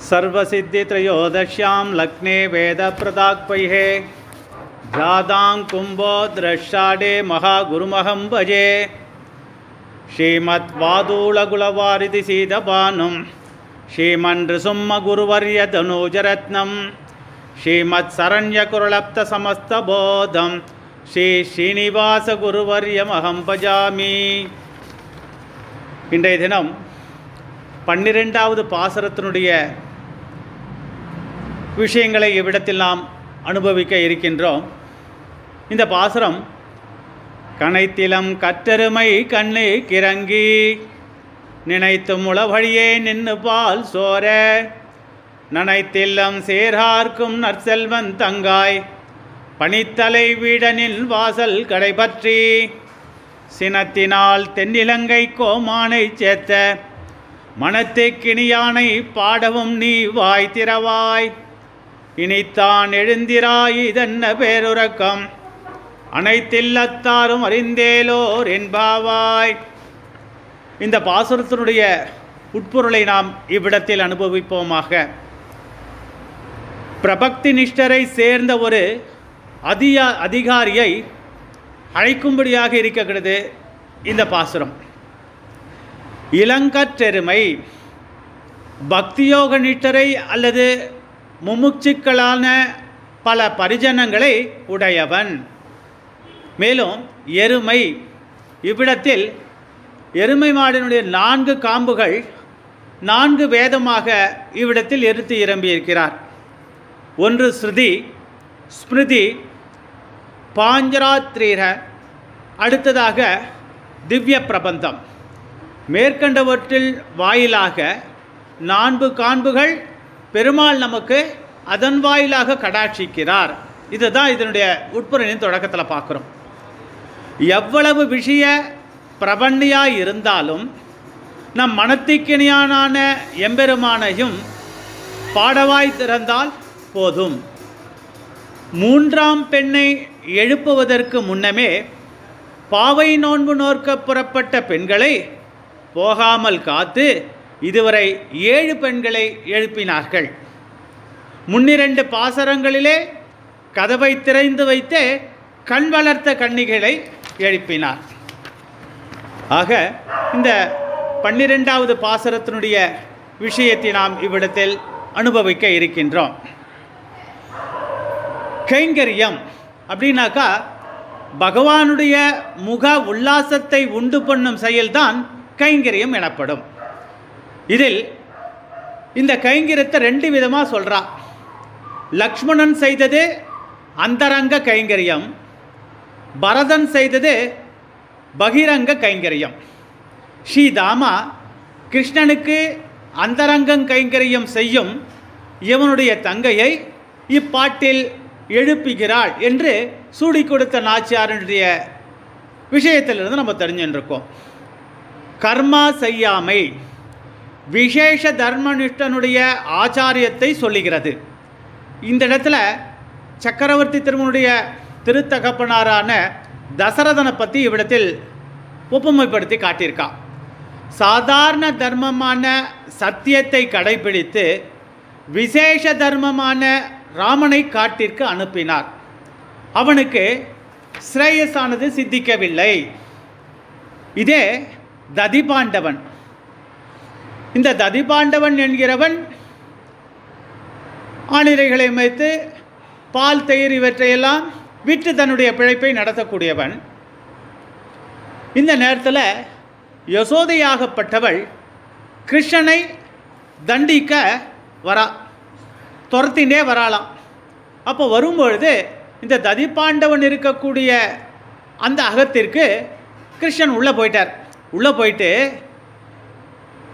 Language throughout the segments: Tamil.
सर्वसिद्धित्रयोदश्यां लग्ने वेदप्रदाक्पैहे जादां कुम्भोद्रष्टाडे महागुरुमहं भजे श्रीमद्वादूलकुलवारिधि सीदभानुं श्रीमन्नृसिंहगुरुवर्यतनूजरत्नं श्रीमत्सरण्यकुरलप्तसमस्तबोधं श्री श्रीनिवासगुरुवर्यमहं भजामि। இன்றைய தினம் 12வது பாசுரத்தினுடைய விஷயங்களை இவ்விடத்தில் நாம் அனுபவிக்க இருக்கின்றோம். இந்த பாசுரம் கனைத்திலம் கற்றெருமை கண்ணு கிறங்கி நினைத்தும் உளவழியே நின்று பால் சோர நனைத்தில்லம் சேர்ஹார்க்கும் நற்செல்வன் தங்காய் பனித்தலை வீடனில் வாசல் கடைபற்றி சினத்தினால் தென்னிலங்கை கோமானை சேர்த்த மனத்தை கிணியானை பாடவும் நீ வாய் திறவாய் இனித்தான் எழுந்திராய் இதென்ன பேருறக்கம் அனைத்தில்லத்தாரும் அறிந்தேலோர் என்பாவாய். இந்த பாசுரத்தினுடைய உட்பொருளை நாம் இவ்விடத்தில் அனுபவிப்போமாக. பிரபக்தி நிஷ்டரை சேர்ந்த ஒரு அதிகாரியை அழைக்கும்படியாக இருக்கிறது இந்த பாசுரம். இளங்கற்றெருமை பக்தியோக நிஷ்டரை அல்லது முமுட்சுக்களான பல பரிஜனங்களை உடையவன். மேலும் எருமை, இவ்விடத்தில் எருமை மாடினுடைய 4 காம்புகள் 4 வேதமாக இவ்விடத்தில் எடுத்து இறம்பியிருக்கிறார். ஒன்று ஸ்ருதி, ஸ்மிருதி, பாஞ்சராத்ரீர, அடுத்ததாக திவ்ய பிரபந்தம். மேற்கண்டவற்றில் வாயிலாக 4 காண்புகள் பெருமாள் நமக்கு அதன் வாயிலாக கடாட்சிக்கிறார். இதுதான் இதனுடைய உட்பொருளின் தொடக்கத்தில் பார்க்குறோம். எவ்வளவு விஷய பிரபன்னியாய் இருந்தாலும் நம் மனத்திக்கிணியானான எம்பெருமானையும் பாடவாய் திறந்தால் போதும். 3ஆம் பெண்ணை எழுப்புவதற்கு முன்னமே பாவை நோன்பு நோற்க புறப்பட்ட பெண்களை போகாமல் காத்து இதுவரை 7 பெண்களை எழுப்பினார்கள். முன்னிரண்டு பாசரங்களிலே கதவை திறந்து வைத்து கண் வளர்த்த கன்னிகளை எழுப்பினார். ஆக இந்த 12வது பாசரத்தினுடைய விஷயத்தை நாம் இவ்விடத்தில் அனுபவிக்க இருக்கின்றோம். கைங்கரியம் அப்படின்னாக்கா பகவானுடைய முக உல்லாசத்தை உண்டு பண்ணும் செயல்தான் கைங்கரியம் எனப்படும். இதில் இந்த கைங்கரியத்தை 2 விதமாக சொல்கிறா. லக்ஷ்மணன் செய்தது அந்தரங்க கைங்கரியம், பரதன் செய்தது பகிரங்க கைங்கரியம். ஸ்ரீதாமா கிருஷ்ணனுக்கு அந்தரங்கம் கைங்கரியம் செய்யும் இவனுடைய தங்கையை இப்பாட்டில் எழுப்புகிறாள் என்று சூடி கொடுத்த நாச்சியாருடைய விஷயத்திலிருந்து நம்ம தெரிஞ்சுருக்கோம். கர்மா செய்யாமை விசேஷ தர்மனிஷ்டனுடைய ஆச்சாரியத்தை சொல்லுகிறது. இந்த இடத்துல சக்கரவர்த்தி திருமனுடைய திருத்தகப்பனாரான தசரதனை பற்றி இவ்விடத்தில் ஒப்புமைப்படுத்தி காட்டியிருக்கா. சாதாரண தர்மமான சத்தியத்தை கடைபிடித்து விசேஷ தர்மமான ராமனை காட்டிற்கு அனுப்பினார். அவனுக்கு ஸ்ரேயஸானது சித்திக்கவில்லை. இதே ததிபாண்டவன். இந்த ததிபாண்டவன் என்கிறவன் ஆணிரைகளை வைத்து பால் தயிர் இவற்றையெல்லாம் விற்று தன்னுடைய பிழைப்பை நடத்தக்கூடியவன். இந்த நேரத்தில் யசோதையாகப்பட்டவள் கிருஷ்ணனை தண்டிக்க வரா, துரத்தின்றே வராளாம். அப்போ வரும்பொழுது இந்த ததிபாண்டவன் இருக்கக்கூடிய அந்த அகத்திற்கு கிருஷ்ணன் உள்ளே போயிட்டார். உள்ளே போயிட்டு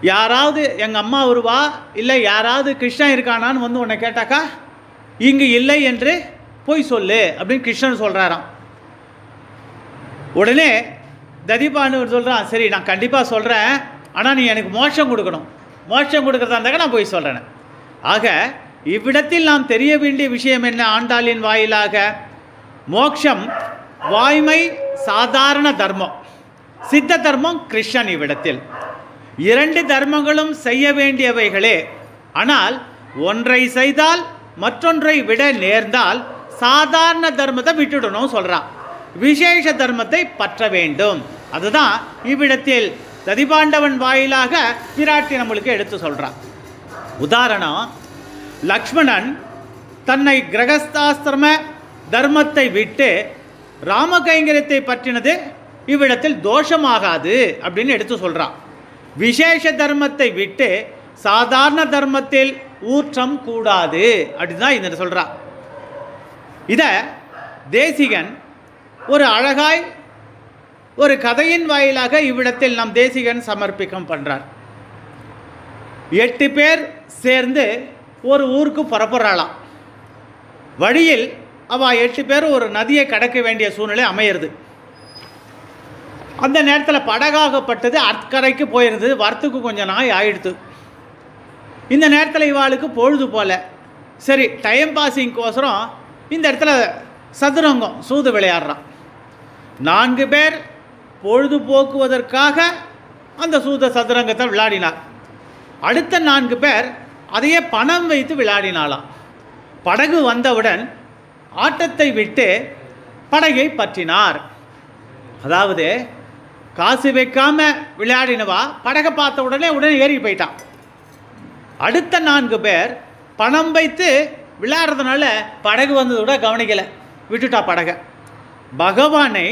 யாராவது எங்கள் அம்மா வருவா இல்லை யாராவது கிருஷ்ணன் இருக்கானான்னு வந்து உன்னை கேட்டாக்கா இங்கு இல்லை என்று போய் சொல்லு அப்படின்னு கிருஷ்ணன் சொல்கிறாராம். உடனே ததிபாண்டவன் சொல்கிறான், சரி நான் கண்டிப்பாக சொல்கிறேன், ஆனால் நீ எனக்கு மோட்சம் கொடுக்கணும், மோட்சம் கொடுக்குறதா இருந்தாக்க நான் போய் சொல்கிறேன். ஆக இவ்விடத்தில் நாம் தெரிய வேண்டிய விஷயம் என்ன? ஆண்டாளின் வாயிலாக மோட்சம் வாய்மை சாதாரண தர்மம், சித்த தர்மம் கிருஷ்ணன். இவ்விடத்தில் 2 தர்மங்களும் செய்ய வேண்டியவைகளே. ஆனால் ஒன்றை செய்தால் மற்றொன்றை விட நேர்ந்தால் சாதாரண தர்மத்தை விட்டுடணும் சொல்கிறான். விசேஷ தர்மத்தை பற்ற வேண்டும். அதுதான் இவ்விடத்தில் ததிபாண்டவன் வாயிலாக பிராட்டி நம்மளுக்கு எடுத்து சொல்கிறான். உதாரணம், லக்ஷ்மணன் தன்னை கிரகஸ்தாசிரம தர்மத்தை விட்டு ராமகைங்கரியத்தை பற்றினது இவ்விடத்தில் தோஷமாகாது அப்படின்னு எடுத்து சொல்கிறான். விசேஷ தர்மத்தை விட்டு சாதாரண தர்மத்தில் ஊற்றம் கூடாது அப்படின்னு தான் இதை சொல்கிறான். இதை தேசிகன் ஒரு அழகாய் ஒரு கதையின் வாயிலாக இவ்விடத்தில் நம் தேசிகன் சமர்ப்பிக்கம் பண்ணுறார். 8 பேர் சேர்ந்து ஒரு ஊருக்கு புறப்படுறாளாம். வழியில் அவள் 8 பேர் ஒரு நதியை கடக்க வேண்டிய சூழ்நிலை அமையிறது. அந்த நேரத்தில் படகாகப்பட்டது அக்கறைக்கு போயிருந்தது. வரத்துக்கு கொஞ்சம் நாள் ஆயிடுத்து. இந்த நேரத்தில் இவாளுக்கு பொழுது போல, சரி டைம் பாஸிங்கோசரம் இந்த இடத்துல சதுரங்கம் சூது விளையாடுறான். 4 பேர் பொழுதுபோக்குவதற்காக அந்த சதுரங்கத்தை விளையாடினார். அடுத்த 4 பேர் அதையே பணம் வைத்து விளையாடினாலாம். படகு வந்தவுடன் ஆட்டத்தை விட்டு படகை பற்றினார். அதாவது காசு வைக்காம விளையாடினவா படகை பார்த்த உடனே ஏறி போயிட்டான். அடுத்த 4 பேர் பணம் வைத்து விளையாடுறதுனால படகு வந்தது கூட கவனிக்கலை, விட்டுட்டா படகை. பகவானை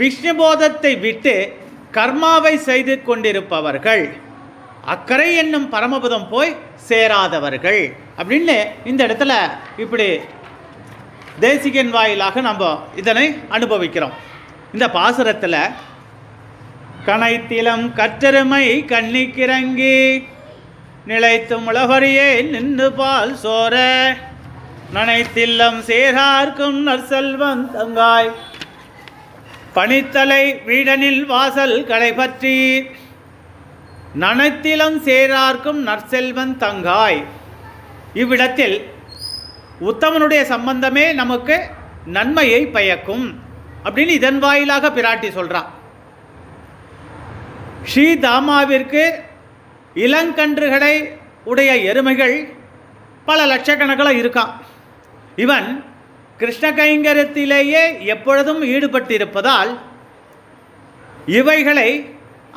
விஷ்ணுபோதத்தை விட்டு கர்மாவை செய்து கொண்டிருப்பவர்கள் அக்கறை என்னும் பரமபதம் போய் சேராதவர்கள் அப்படின்னு இந்த இடத்துல இப்படி தேசிகன் வாயிலாக நம்ம இதனை அனுபவிக்கிறோம். இந்த பாசுரத்தில் கனைத்திலம் கற்றெருமை கண்ணிக்கிறங்கி நிலைத்தும் உலகறியே நின்று பால் சோர நனைத்தில்லம் சேரார்க்கும் நற்செல்வன் தங்காய் பனித்தலை வீடனில் வாசல் கடைபற்றி நனைத்திலம் சேரார்க்கும் நற்செல்வன் தங்காய். இவ்விடத்தில் உத்தமனுடைய சம்பந்தமே நமக்கு நன்மையை பயக்கும் அப்படின்னு இதன் வாயிலாக பிராட்டி சொல்கிறான். ஸ்ரீதாமாவிற்கு இளங்கன்றுகளை உடைய எருமைகள் பல லட்சக்கணக்கில் இருக்கான். இவன் கிருஷ்ண கைங்கரியத்திலேயே எப்பொழுதும் ஈடுபட்டிருப்பதால் இவைகளை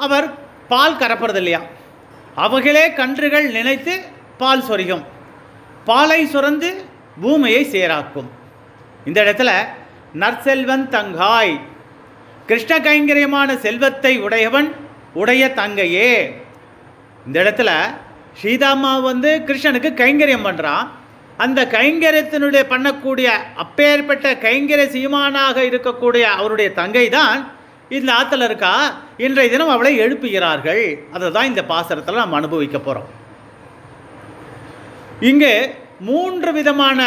அவர் பால் கறப்பதில்லையா. அவைகளே கன்றுகள் நினைத்து பால் சொரியும், பாலை சுரந்து பூமியை சேராக்கும். இந்த இடத்துல நற்செல்வன் தங்காய், கிருஷ்ண கைங்கரியமான செல்வத்தை உடையவன் உடைய தங்கையே. இந்த இடத்துல ஸ்ரீதாமா கிருஷ்ணனுக்கு கைங்கரியம் பண்ணுறான். அந்த கைங்கரியத்தினுடைய பண்ணக்கூடிய அப்பேற்பட்ட கைங்கரிய சீமானாக இருக்கக்கூடிய அவருடைய தங்கை தான் இந்த ஆற்றுல இருக்கா. இன்றைய தினம் அவளை எழுப்புகிறார்கள். அதை தான் இந்த பாசுரத்தில் நாம் அனுபவிக்க போகிறோம். இங்கு 3 விதமான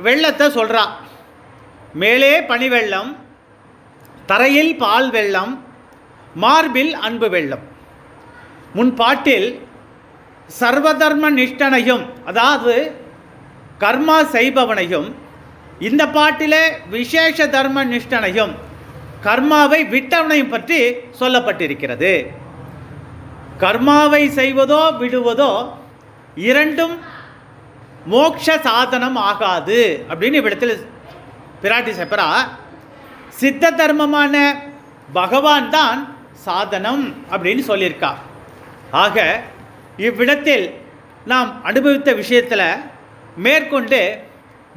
வெள்ளத்தை சொல்கிறா. மேலே பனி வெள்ளம், தரையில் பால் வெள்ளம், மார்பில் அன்பு வெள்ளம். முன் பாட்டில் சர்வதர்ம நிஷ்டனையும் அதாவது கர்மா செய்பவனையும், இந்த பாட்டிலே விசேஷ தர்ம நிஷ்டனையும் கர்மாவை விட்டவனையும் பற்றி சொல்லப்பட்டிருக்கிறது. கர்மாவை செய்வதோ விடுவதோ இரண்டும் மோட்ச சாதனம் ஆகாது அப்படின்னு இவ்விடத்தில் பிராட்டி செப்பரா. சித்த தர்மமான பகவான் தான் சாதனம் அப்படின்னு சொல்லியிருக்கா. ஆக இவ்விடத்தில் நாம் அனுபவித்த விஷயத்தில் மேற்கொண்டு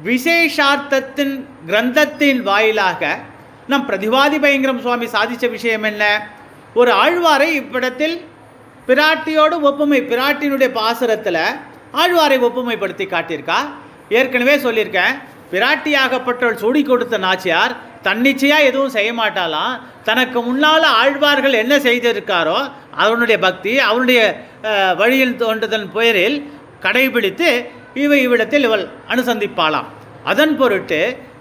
விசேஷார்த்தத்தின் கிரந்தத்தின் வாயிலாக நம் பிரதிவாதி பயங்கரம் சுவாமி சாதித்த விஷயம் என்ன? ஒரு ஆழ்வாரை இவ்விடத்தில் பிராட்டியோடு ஒப்புமை, பிராட்டினுடைய பாசுரத்தில் ஆழ்வாரை ஒப்புமைப்படுத்தி காட்டியிருக்கா. ஏற்கனவே சொல்லியிருக்கேன், பிராட்டியாகப்பட்டவள் சூடி கொடுத்த நாச்சியார் தன்னிச்சையாக எதுவும் செய்ய மாட்டாலாம். தனக்கு முன்னால் ஆழ்வார்கள் என்ன செய்திருக்காரோ அவனுடைய பக்தி, அவனுடைய வழியில் தோன்றுதல் பெயரில் கடைபிடித்து இவ்விடத்தில் இவள் அனுசந்திப்பாளாம். அதன் பொருட்டு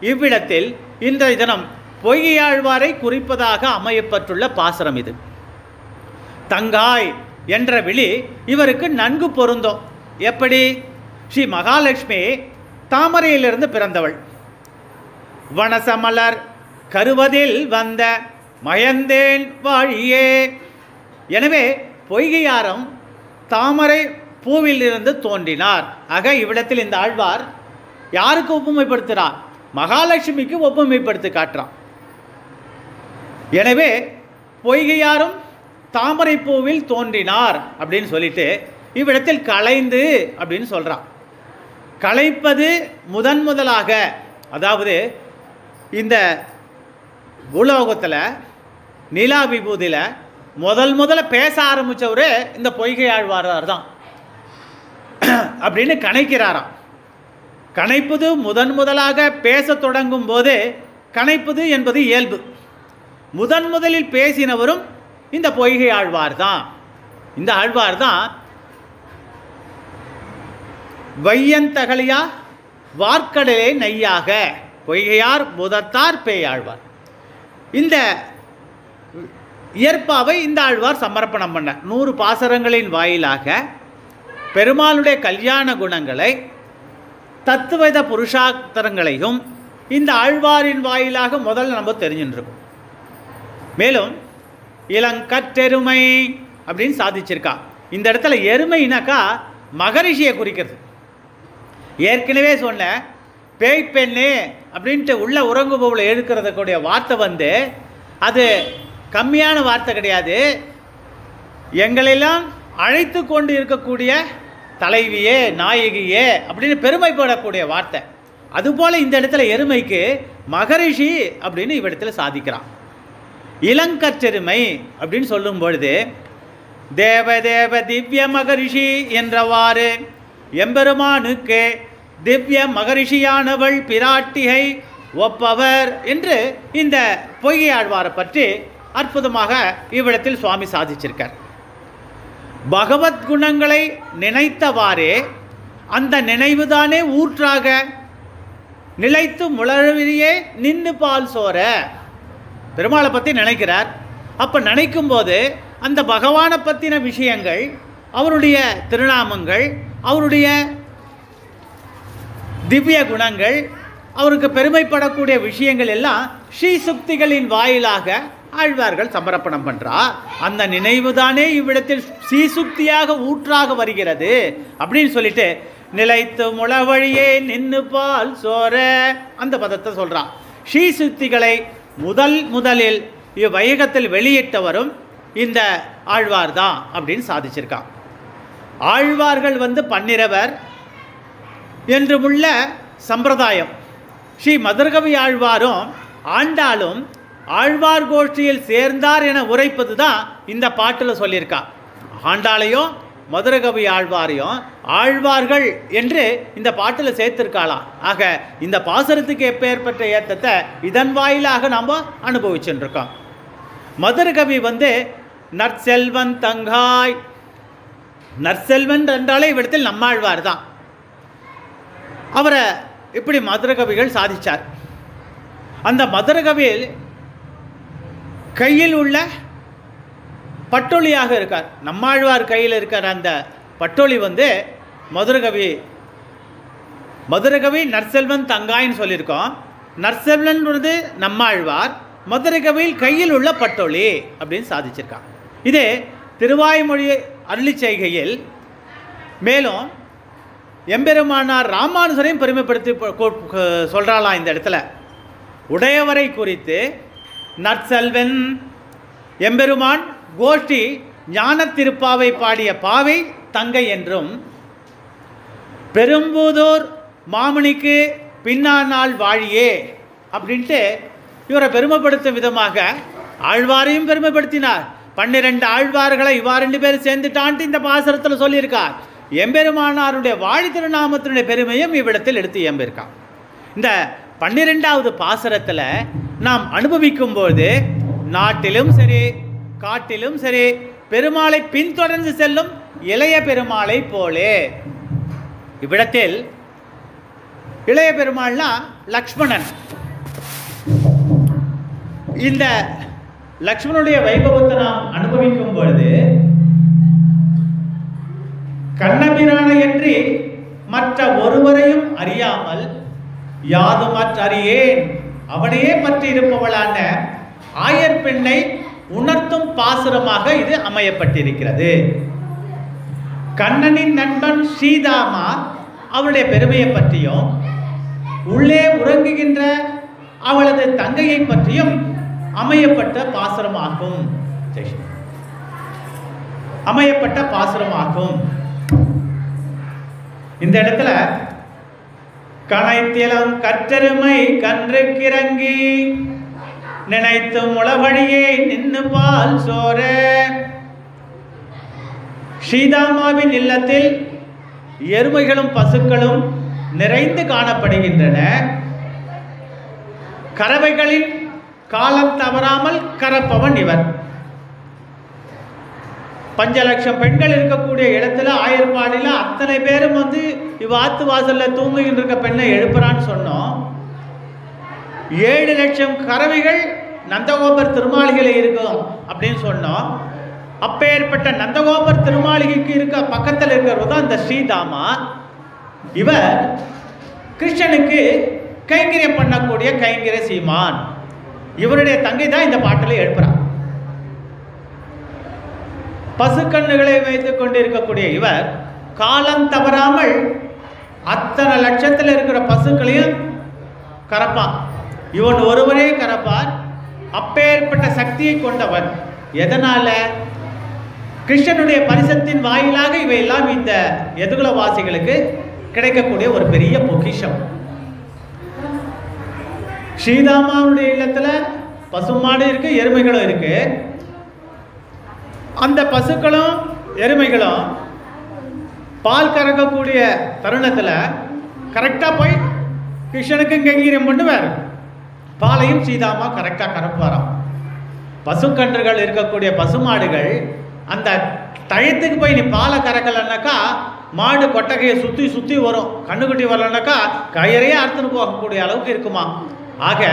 இவ்விடத்தில் இன்றைய தினம் பொய்கையாழ்வாரை குறிப்பதாக அமையப்பட்டுள்ள பாசுரம் இது. தங்காய் என்ற விழி இவருக்கு நன்கு பொருந்தும். எப்படி? ஸ்ரீ மகாலட்சுமி தாமரையிலிருந்து பிறந்தவள். வனசமலர் கருவதில் வந்த மயந்தேன் வாழியே. எனவே பொய்கையாரம் தாமரை பூவில் இருந்து தோன்றினார். ஆக இவ்விடத்தில் இந்த ஆழ்வார் யாருக்கு ஒப்புமைப்படுத்துகிறார்? மகாலட்சுமிக்கு ஒப்புமைப்படுத்தி காட்டுறான். எனவே பொய்கையாரும் தாமரை பூவில் தோன்றினார் அப்படின்னு சொல்லிட்டு இவ்விடத்தில் களைந்து அப்படின்னு சொல்கிறான். களைப்பது முதலாக, அதாவது இந்த பூலோகத்தில் நீலா விபூதியில் முதல்ல பேச ஆரம்பித்தவரே இந்த பொய்கை ஆழ்வார் தான் அப்படின்னு கணைக்கிறாராம். கணைப்பது முதலாக பேச தொடங்கும் போது கணைப்பது என்பது இயல்பு. முதலில் பேசினவரும் இந்த பொய்கை ஆழ்வார் தான். இந்த ஆழ்வார் தான் வையந்தகலியா வார்க்கடலே நெய்யாக பொய்கையார் முதத்தார் பேயாழ்வார். இந்த இயற்பாவை இந்த ஆழ்வார் சமர்ப்பணம் பண்ண 100 பாசரங்களின் வாயிலாக பெருமாளுடைய கல்யாண குணங்களை தத்துவத புருஷார்த்தங்களையும் இந்த ஆழ்வாரின் வாயிலாக முதல்ல நம்ம தெரிஞ்சுட்டுருக்கோம். மேலும் இளங்கற்றெருமை அப்படின்னு சாதிச்சிருக்கா. இந்த இடத்துல எருமைனாக்கா மகரிஷியை குறிக்கிறது. ஏற்கனவே சொன்ன பேய் பெண்ணே அப்படின்ட்டு உள்ள உறங்குபவளை எடுக்கிறதுக்கூடிய வார்த்தை அது கம்மியான வார்த்தை கிடையாது. எங்களெல்லாம் அழைத்து கொண்டு இருக்கக்கூடிய தலைவியே நாயகியே அப்படின்னு பெருமைப்படக்கூடிய வார்த்தை. அதுபோல் இந்த இடத்துல எருமைக்கு மகரிஷி அப்படின்னு இவ்விடத்தில் சாதிக்கிறான். இளங்கற்றெருமை அப்படின்னு சொல்லும் பொழுது தேவதேவ திவ்ய மகரிஷி என்றவாறு எம்பெருமானுக்கு திவ்ய மகரிஷியானவள் பிராட்டிகை ஒப்பவர் என்று இந்த பொய்கை ஆழ்வாரை பற்றி அற்புதமாக இவ்விடத்தில் சுவாமி சாதிச்சிருக்கார். பகவத் குணங்களை நினைத்தவாறே அந்த நினைவுதானே ஊற்றாக நிலைத்து முளவியே நின்று பால் சோர பெருமாளை பற்றி நினைக்கிறார். அப்போ நினைக்கும் போது அந்த பகவானை பற்றின விஷயங்கள், அவருடைய திருநாமங்கள், அவருடைய திவ்ய குணங்கள், அவருக்கு பெருமைப்படக்கூடிய விஷயங்கள் எல்லாம் ஸ்ரீசுக்திகளின் வாயிலாக ஆழ்வார்கள் சமர்ப்பணம் பண்ணுறா. அந்த நினைவு தானே இவ்விடத்தில் ஸ்ரீசுக்தியாக ஊற்றாக வருகிறது அப்படின்னு சொல்லிட்டு நிலைத்து முளவழியே நின்று பால் சோர அந்த பதத்தை சொல்கிறான். ஸ்ரீசுக்திகளை முதலில் இவ்வையகத்தில் வெளியிட்டவரும் இந்த ஆழ்வார் தான் அப்படின்னு சாதிச்சிருக்கான். ஆழ்வார்கள் 12 என்றுமுள்ள சம்பிரதாயம். ஸ்ரீ மதுரகவி ஆழ்வாரும் ஆண்டாலும் ஆழ்வார் கோஷ்டியில் சேர்ந்தார் என உரைப்பது தான் இந்த பாட்டில் சொல்லியிருக்கா. ஆண்டாளையும் மதுரகவி ஆழ்வாரையும் ஆழ்வார்கள் என்று இந்த பாட்டில் சேர்த்திருக்காளாம். ஆக இந்த பாசரத்துக்கு எப்பேற்பட்ட ஏற்றத்தை இதன் வாயிலாக நாம் அனுபவிச்சுருக்கோம். மதுரகவி நற்செல்வன் தங்காய், நற்செல்வன் என்றாலே இவ்விடத்தில் நம்மாழ்வார் தான். அவரை இப்படி மதுரகவிகள் சாதித்தார். அந்த மதுரகவியில் கையில் உள்ள பட்டொலியாக இருக்கார். நம்மாழ்வார் கையில் இருக்கிற அந்த பட்டொலி மதுரகவி நற்செல்வன் தங்காயின்னு சொல்லியிருக்கோம். நற்செல்வன் நம்மாழ்வார், மதுரகவியில் கையில் உள்ள பட்டொலி அப்படின்னு சாதிச்சிருக்காங்க. இது திருவாய்மொழி அருளி செய்கையில். மேலும் எம்பெருமானார் ராமானுஜரையும் பெருமைப்படுத்தி சொல்கிறாளாம். இந்த இடத்துல உடையவரை குறித்து நற்செல்வன் எம்பெருமான் கோஷ்டி ஞான திருப்பாவை பாடிய பாவை தங்கை என்றும், பெரும்புதூர் மாமுனிக்கு பின்னானால் வாழியே அப்படின்ட்டு இவரை பெருமைப்படுத்தும் விதமாக ஆழ்வாரையும் பெருமைப்படுத்தினார். 12 ஆழ்வார்களை இவா 2 பேர் சேர்ந்துட்டான்ட்டு இந்த பாசுரத்தில் சொல்லியிருக்கார். எம்பெருமானாருடைய வாழி திருநாமத்தினுடைய பெருமையும் இவ்விடத்தில் எடுத்து எம்பிருக்கான். இந்த 12வது பாசுரத்தில் நாம் அனுபவிக்கும்போது நாட்டிலும் சரி காட்டிலும் சரி பெருமாளை பின்தொடர்ந்து செல்லும் இளைய பெருமாளை போலே. இவ்விடத்தில் இளைய பெருமாள்னா லக்ஷ்மணன். இந்த லக்ஷ்மணனுடைய வைபவத்தை நாம் அனுபவிக்கும் பொழுது கண்ணபிரானையன்றி மற்ற ஒருவரையும் அறியாமல் யாதுமற்றறியேன் அவனையே பற்றி இருப்பவளான ஆயர் பெண்ணை உணர்த்தும் பாசுரமாக இது அமையப்பட்டிருக்கிறது. கண்ணனின் நண்பன் ஸ்ரீதாமா அவளுடைய பெருமையை பற்றியும் உள்ளே உறங்குகின்ற அவளது தங்கையை பற்றியும் அமையப்பட்ட பாசுரமாகும். அமையப்பட்ட பாசுரமாகும். இந்த இடத்துல கனைத்திலம் கற்றெருமை கன்று கிறங்கி நினைத்து முளவழியே நின்று பால் சோர. ஸ்ரீதாமாவின் இல்லத்தில் எருமைகளும் பசுக்களும் நிறைந்து காணப்படுகின்றன. கறவைகளின் காலம் தவறாமல் கறப்பவன் இவர். 5 லட்சம் பெண்கள் இருக்கக்கூடிய இடத்துல ஆயர்பாடியில் அத்தனை பேரும் வந்து இவ்வாத்து வாசல்ல தூங்குகின்ற இருக்க பெண்ணை எழுப்புறான்னு சொன்னோம். 7 லட்சம் கறவைகள் நந்தகோபர் திருமாளிகையில் இருக்கும் அப்படின்னு சொன்னோம். அப்பேற்பட்ட நந்தகோபர் திருமாளிகைக்கு இருக்க பக்கத்தில் இருக்கிறது தான் இந்த ஸ்ரீதாமா. இவர் கிருஷ்ணனுக்கு கைங்கரியம் பண்ணக்கூடிய கைங்கர சீமான். இவருடைய தங்கை தான் இந்த பாட்டில் எழுப்புறார். பசுக்கண்ணுகளை வைத்துக் கொண்டிருக்கக்கூடிய இவர் காலம் தவறாமல் அத்தனை லட்சத்தில் இருக்கிற பசுக்களையும் கறப்பான். இவன் ஒருவரே கறப்பார். அப்பேற்பட்ட சக்தியை கொண்டவன். எதனால? கிருஷ்ணனுடைய பரிசத்தின் வாயிலாக இவையெல்லாம் இந்த எதுகுலவாசிகளுக்கு கிடைக்கக்கூடிய ஒரு பெரிய பொக்கிஷம். ஸ்ரீதாமாவுடைய இல்லத்துல பசுமாடு இருக்கு, எருமைகளும் இருக்கு. அந்த பசுக்களும் எருமைகளும் பால் கறக்கக்கூடிய தருணத்தில் கரெக்டாக போய் கிருஷ்ணனுக்கு கைங்கரியம் பண்ணுவார். பாலையும் சீதாமா கரெக்டாக கறப்பாராம். பசுக்கன்றுகள் இருக்கக்கூடிய பசுமாடுகள் அந்த டயத்துக்கு போய் நீ பாலை கறக்கலைன்னாக்கா மாடு கொட்டகையை சுற்றி சுற்றி வரும். கண்ணுக்குட்டி வரலன்னாக்கா கயிறையே அறுத்துன்னு போகக்கூடிய அளவுக்கு இருக்குமா. ஆக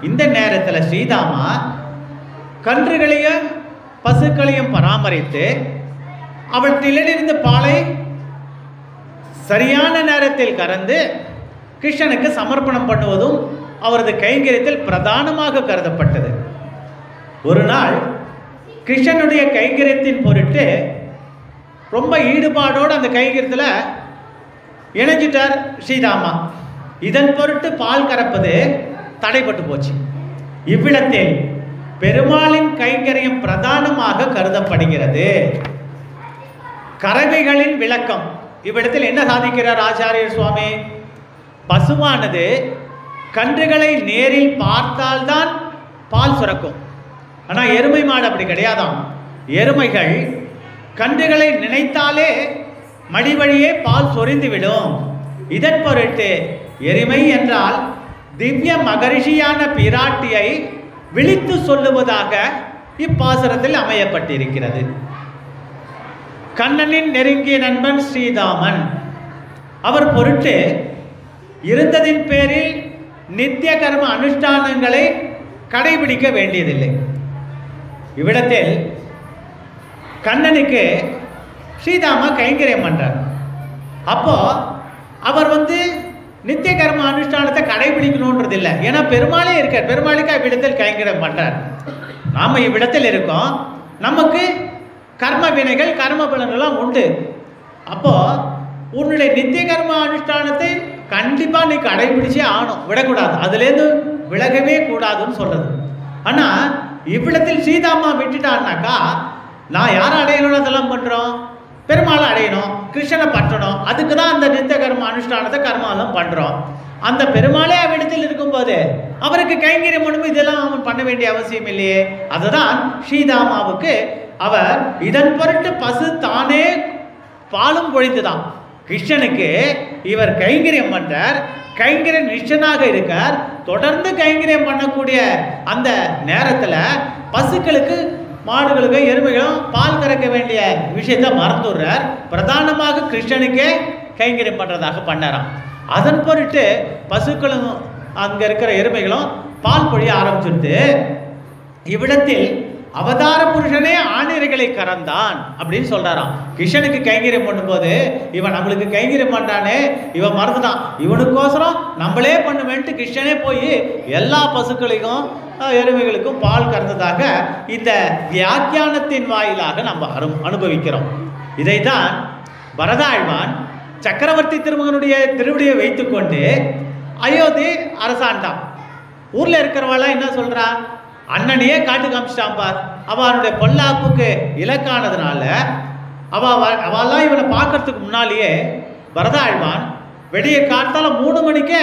இந்த நேரத்தில் ஸ்ரீதாமா கன்றுகளையும் பசுக்களையும் பராமரித்து அவற்றிலிருந்து பாலை சரியான நேரத்தில் கறந்து கிருஷ்ணனுக்கு சமர்ப்பணம் பண்ணுவதும் அவரது கைங்கரியத்தில் பிரதானமாக கருதப்பட்டது. ஒரு நாள் கிருஷ்ணனுடைய கைங்கரியத்தின் பொருட்டு ரொம்ப ஈடுபாடோடு அந்த கைங்கரியத்தில் இணைஞ்சிட்டார் ஸ்ரீதாமா. இதன் பொருட்டு பால் கறப்பது தடைப்பட்டு போச்சு. இவ்விடத்தில் பெருமாளின் கைங்கரியம் பிரதானமாக கருதப்படுகிறது. கறவைகளின் விளக்கம். இவ்விடத்தில் என்ன சாதிக்கிறார் ஆச்சாரியர் சுவாமி? பசுவானது கன்றுகளை நேரில் பார்த்தால்தான் பால் சுரக்கும். ஆனால் எருமை மாடு அப்படி கிடையாதாம். எருமைகள் கன்றுகளை நினைத்தாலே மடி வழியே பால் சொரிந்துவிடும். இதன் பொருட்டு எருமை என்றால் திவ்ய மகரிஷியான பிராட்டியை விழித்து சொல்லுவதாக இப்பாசுரத்தில் அமையப்பட்டிருக்கிறது. கண்ணனின் நெருங்கிய நண்பன் ஸ்ரீதாமன். அவர் பொருட்டு இருந்ததின் பேரில் நித்திய கர்ம அனுஷ்டானங்களை கடைபிடிக்க வேண்டியதில்லை. இவ்விடத்தில் கண்ணனுக்கு ஸ்ரீதாமா கைங்கரியம் பண்றார். அப்போ அவர் நித்திய கர்ம அனுஷ்டானத்தை கடைபிடிக்கணுன்றது இல்லை. ஏன்னா பெருமாளே இருக்கார். பெருமாளுக்கு இவ்விடத்தில் கைங்கரியம் பண்றார். நாம இவ்விடத்தில் இருக்கோம். நமக்கு கர்ம வினைகள் கர்ம பலன்கள்லாம் உண்டு. அப்போ உன்னுடைய நித்திய கர்ம அனுஷ்டானத்தை கண்டிப்பா நீ கடைபிடிச்சே ஆகணும், விடக்கூடாது. அதுலேருந்து விலகவே கூடாதுன்னு சொல்றது. ஆனா இவ்விடத்தில் சீதாம்மா விட்டுட்டான்னாக்கா நான் யாரை அடையணும்? அதெல்லாம் பண்றோம், பெருமாளை அடையணும், கிருஷ்ணனை பற்றணும். அதுக்கு தான் அந்த நித்திய கர்ம அனுஷ்டானத்தை கர்மாலாம் பண்றோம். அந்த பெருமாளே அவ்விடத்தில் இருக்கும்போது அவருக்கு கைங்கரியம் பண்ணும் இதெல்லாம் அவன் பண்ண வேண்டிய அவசியம் இல்லையே. அதுதான் ஸ்ரீதாமாவுக்கு அவர் இதன் பொருட்டு பசு தானே பாலும் பொழிந்துதான். கிருஷ்ணனுக்கு இவர் கைங்கரியம் பண்றார். கைங்கரிய நிஷ்டனாக இருக்கார். தொடர்ந்து கைங்கரியம் பண்ணக்கூடிய அந்த நேரத்தில் பசுக்களுக்கு மாடுகளுக்கு எருமைகளும் பால் கறக்க வேண்டிய விஷயத்தை மறந்துடுறார். பிரதானமாக கிருஷ்ணனுக்கே கைங்கரியம் பண்ணுறதாக பண்ணாராம். அதன் பொருட்டு பசுக்களும் அங்கே இருக்கிற எருமைகளும் பால் பொழிய ஆரம்பிச்சுட்டு இவ்விடத்தில் அவதார புருஷனே ஆணிரைகளை கறந்தான் அப்படின்னு சொல்றாராம். கிருஷ்ணனுக்கு கைங்கரியம் பண்ணும்போது இவன் நம்மளுக்கு கைங்கரியம் பண்றானே, இவன் மறந்துட்டான். இவனுக்கோசரம் நம்மளே பண்ணுவேன்ட்டு கிருஷ்ணனே போய் எல்லா பசுக்களையும் எருமைகளுக்கும் பால் கறந்ததாக இந்த வியாக்கியானத்தின் வாயிலாக நம்ம அனுபவிக்கிறோம். இதைத்தான் பரதாழ்வான் சக்கரவர்த்தி திருமகனுடைய திருவடியை வைத்துக்கொண்டு அயோத்தி அரசாண்டான். ஊரில் இருக்கிறவாளாம் என்ன சொல்கிறா, அண்ணனையே காட்டு காமிச்சிட்டான் பார், அவனுடைய பொல்லாப்புக்கு இலக்கானதுனால அவெல்லாம் இவனை பார்க்கறதுக்கு முன்னாலேயே பரதாழ்வான் வெடிய காத்தால 3 மணிக்கே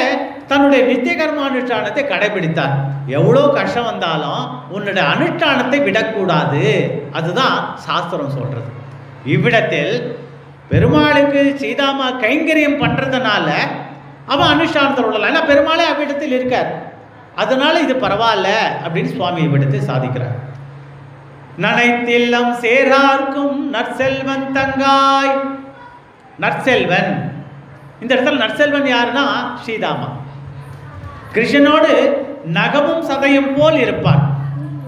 தன்னுடைய நித்திய கர்ம அனுஷ்டானத்தை கடைபிடித்தார். எவ்வளோ கஷ்டம் வந்தாலும் உன்னுடைய அனுஷ்டானத்தை விடக்கூடாது, அதுதான் சாஸ்திரம் சொல்றது. இவ்விடத்தில் பெருமாளுக்கு சீதாமா கைங்கரியம் பண்றதுனால அவன் அனுஷ்டானத்தில் விடலாம். ஏன்னா பெருமாளே அவ்விடத்தில் இருக்கார், அதனால இது பரவாயில்ல அப்படின்னு சுவாமி இவ்விடத்தை சாதிக்கிறார். நனைத்தில்லம் சேரார்க்கும் நற்செல்வன் தங்காய். நற்செல்வன், இந்த இடத்துல நற்செல்வன் யாருன்னா சீதாமா. கிருஷ்ணனோடு நகமும் சதையும் போல் இருப்பான்.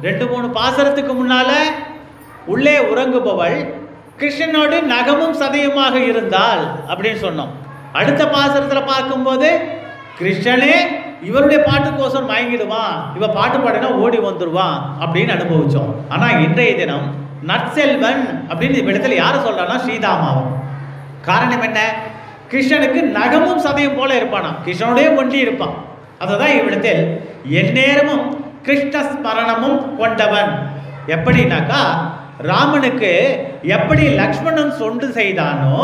2-3 பாசரத்துக்கு முன்னால உள்ளே உறங்குபவள் கிருஷ்ணனோடு நகமும் சதையுமாக இருந்தாள் அப்படின்னு சொன்னோம். அடுத்த பாசரத்தில் பார்க்கும்போது கிருஷ்ணனே இவருடைய பாட்டுக்கோசம் மயங்கிடுவான், இவ பாட்டு பாடினா ஓடி வந்துடுவான் அப்படின்னு அனுபவிச்சோம். ஆனால் இன்றைய தினம் நற்செல்வன் அப்படின்னு இவ்விடத்துல யாரை சொல்றான்னா சீதாமாவும். காரணம் என்ன, கிருஷ்ணனுக்கு நகமும் சதையும் போல இருப்பானா, கிருஷ்ணனுடைய ஒன்றி இருப்பான். அதுதான் இவ்விடத்தில் எந்நேரமும் கிருஷ்ண ஸ்மரணமும் கொண்டவன். எப்படின்னாக்கா ராமனுக்கு எப்படி லக்ஷ்மணன் சொண்டு செய்தானோ,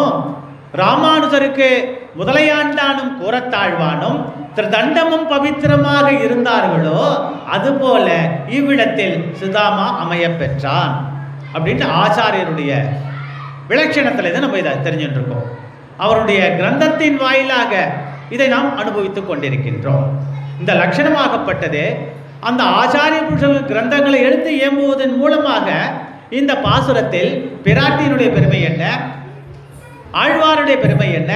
ராமானுஜருக்கு முதலையாண்டானும் கூறத்தாழ்வானும் திருதண்டமும் பவித்திரமாக இருந்தார்களோ, அதுபோல இவ்விடத்தில் சுதாமா அமைய பெற்றான் அப்படின்ட்டு ஆச்சாரியருடைய விலட்சணத்தில் இதை நம்ம இதை தெரிஞ்சுட்டு இருக்கோம். அவருடைய கிரந்தத்தின் வாயிலாக இதை நாம் அனுபவித்துக் கொண்டிருக்கின்றோம். இந்த லட்சணமாகப்பட்டது அந்த ஆச்சாரிய புருஷர்கள் கிரந்தங்களை எடுத்து இயம்புவதன் மூலமாக இந்த பாசுரத்தில் பிராட்டியினுடைய பெருமை என்ன, ஆழ்வாருடைய பெருமை என்ன,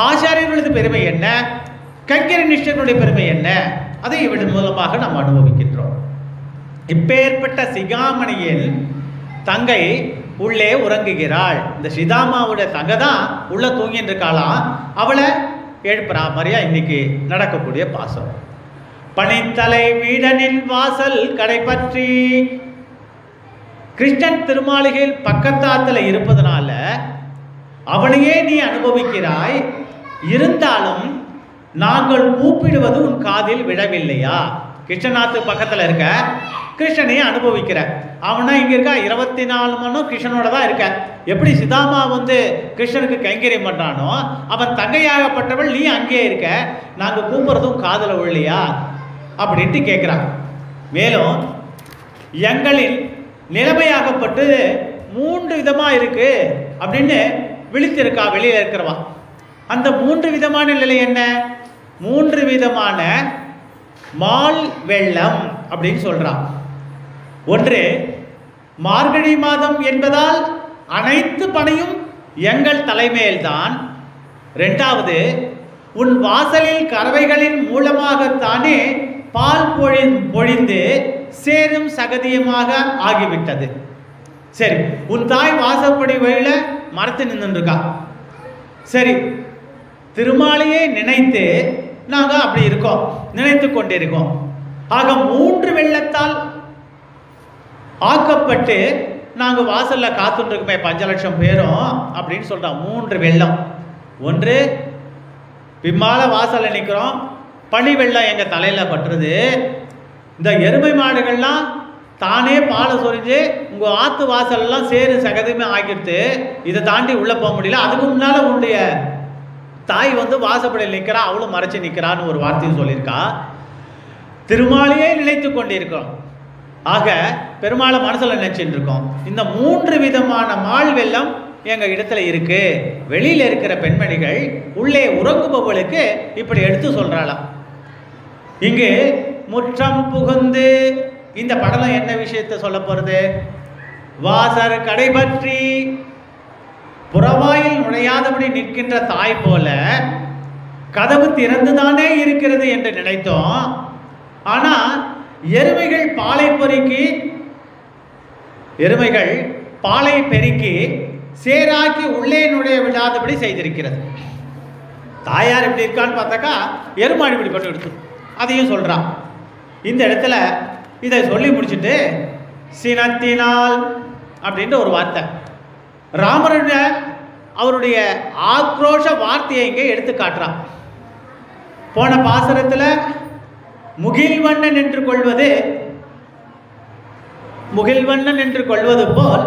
ஆச்சாரியர்களுடைய பெருமை என்ன, கைங்கரிய நிஷ்டனுடைய பெருமை என்ன, அதை இவற்றின் மூலமாக நாம் அனுபவிக்கின்றோம். இப்பேற்பட்ட சிகாமணியில் தங்கை உள்ளே உறங்குகிறாள். இந்த சீதாமாவுடைய தங்கை தான் உள்ள தூங்கின்னு இருக்காளாம். அவளை எழுப்புறா மாதிரியா இன்னைக்கு நடக்கக்கூடிய பாசுரம். பனித்தலை வீடனின் வாசல் கடை பற்றி. கிருஷ்ணன் திருமாளிகையில் பக்கத்தாத்துல இருப்பதனால அவனையே நீ அனுபவிக்கிறாய். இருந்தாலும் நாங்கள் கூப்பிடுவது உன் காதில் விழவில்லையா? கிருஷ்ணநாத்து பக்கத்தில் இருக்க, கிருஷ்ணனையே அனுபவிக்கிற. அவனா இங்கே இருக்கா, 24 மணியும் கிருஷ்ணனோட தான் இருக்க. எப்படி சிதாமா கிருஷ்ணனுக்கு கைங்கரியம் பண்ணுறானோ, அவன் தங்கையாகப்பட்டவள் நீ அங்கே இருக்க, நாங்கள் கூப்பிட்றதும் காதில் விழலையா அப்படின்ட்டு கேட்குறாங்க. மேலும் எங்களின் நிலைமையாகப்பட்டு 3 விதமாக இருக்கு அப்படின்னு விழித்திருக்கா வெளியில் இருக்கிறவா. அந்த 3 விதமான நிலை என்ன? 3 விதமான மால் வெள்ளம் அப்படின்னு சொல்றான். ஒன்று, மார்கழி மாதம் என்பதால் அனைத்து பணியும் எங்கள் தலைமையில்தான். 2வது, உன் வாசலில் கறவைகளின் மூலமாகத்தானே பால் பொழிந்து சேரும் சகதியமாக ஆகிவிட்டது. சரி, உன் தாய் வாசப்படி வழியில மரத்து நின்றுருக்கா. சரி, திருமாலையே நினைத்து நாங்கள் அப்படி இருக்கோம், நினைத்து கொண்டிருக்கோம். ஆக 3 வெள்ளத்தால் ஆக்கப்பட்டு நாங்கள் வாசலில் காத்துருக்குமே 5 லட்சம் பேரும் அப்படின்னு சொல்கிறோம். 3 வெள்ளம். ஒன்று, பிம்மால வாசலில் நிற்கிறோம், பனி வெள்ளம் எங்கள் தலையில் பட்டுறது. இந்த எருமை மாடுகள்லாம் தானே பாலை சொரிஞ்சு உங்கள் ஆற்று வாசல்லாம் சேரு சகதியுமே ஆக்கிடுத்து. இதை தாண்டி உள்ளே போக முடியல. அதுக்கு முன்னால் உன்னுடைய தாய் வாசப்படையில் நிற்கிறா, அவளும் மறைச்சி நிற்கிறான்னு ஒரு வார்த்தையும் சொல்லியிருக்கா. திருமாலையே நினைத்து கொண்டிருக்கோம். ஆக பெருமாளை மனசில் நினைச்சிட்டு இருக்கோம். இந்த 3 விதமான மால் வெள்ளம் எங்கள் இடத்துல இருக்கு. வெளியில் இருக்கிற பெண்மணிகள் உள்ளே உறங்குபவளுக்கு இப்படி எடுத்து சொல்றாளாம். இங்கு முற்றம் புகுந்து, இந்த படலம் என்ன விஷயத்தை சொல்ல போறது? வாசர் கடை பற்றி புறவாயில் நுழையாதபடி நிற்கின்ற தாய் போல கதவு திறந்துதானே இருக்கிறது என்று நினைத்தோம். ஆனா எருமைகள் பாலை பெருக்கி சேராக்கி உள்ளே நுழைய விடாதபடி செய்திருக்கிறது. தாயார் எப்படி இருக்கான்னு பார்த்தாக்கா எருமாடி இப்படி பண்ணி எடுத்து அதையும் சொல்றான். இந்த இடத்துல இதை சொல்லி முடிச்சுட்டு சினத்தினால் அப்படின்ற ஒரு வார்த்தை. ராமருடைய அவருடைய ஆக்ரோஷ வார்த்தையை இங்கே எடுத்து காட்டுறான். போன பாசுரத்தில் முகில்வண்ணன் என்று கொள்வது போல்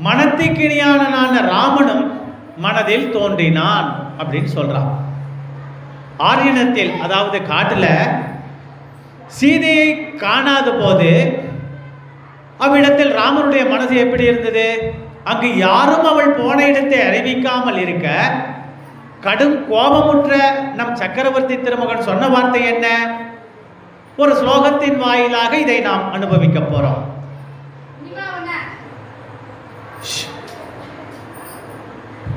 மனத்திக்கிணியானனான ராமனும் மனதில் தோன்றினான் அப்படின்னு சொல்றான். ஆரியணத்தில், அதாவது காட்டுல சீதையை காணாத போது அவ்விடத்தில் ராமனுடைய மனசு எப்படி இருந்தது? அங்கு யாரும் அவள் போன இடத்தை அறிவிக்காமல் இருக்க கடும் கோபமுற்ற நம் சக்கரவர்த்தி திருமகன் சொன்ன வார்த்தை என்ன? ஒரு ஸ்லோகத்தின் வாயிலாக இதை நாம் அனுபவிக்க போறோம்.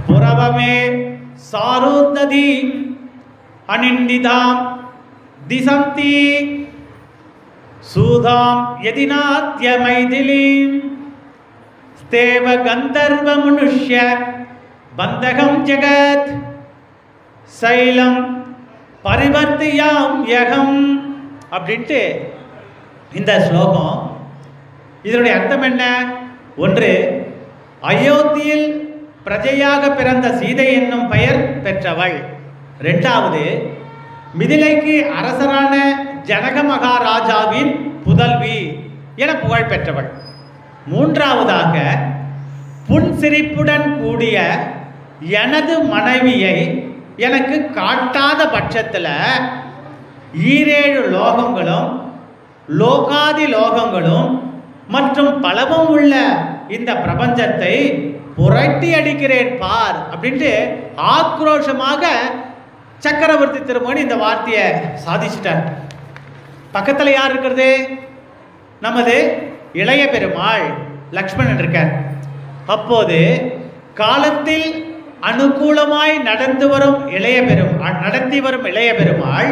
புரவமே சாருததி அனிந்திதாம் திசந்தி சூதாம் யதிநாத்ய மைதிலீம் ஸ்தேவ கந்தர்வ மனுஷ்ய பந்தகம் ஜெகத் சைலம் பரிவர்த்தியாம் யகம் அப்படின்ட்டு இந்த ஸ்லோகம். இதனுடைய அர்த்தம் என்ன? ஒன்று, அயோத்தியில் பிரஜையாக பிறந்த சீதை என்னும் பெயர் பெற்றவள். இரண்டாவது, மிதிலைக்கு அரசரான ஜனக மகாராஜாவின் புதல்வி என புகழ் பெற்றவள். மூன்றாவதாக, புன்சிரிப்புடன் கூடிய எனது மனைவியை எனக்கு காட்டாத பட்சத்தில் ஈரேழு லோகங்களும் லோகாதி லோகங்களும் மற்றும் பலவும் உள்ள இந்த பிரபஞ்சத்தை புரட்டி அடிக்கிறேன் பார் அப்படின்ட்டு ஆக்ரோஷமாக சக்கரவர்த்தி திருமகன் இந்த வார்த்தையை சாதிச்சிட்டார். பக்கத்தில் யார் இருக்கிறது? நமது இளைய பெருமாள் லக்ஷ்மணன் இருக்கார். அப்போது காலத்தில் அனுகூலமாய் நடத்தி வரும் இளைய பெருமாள்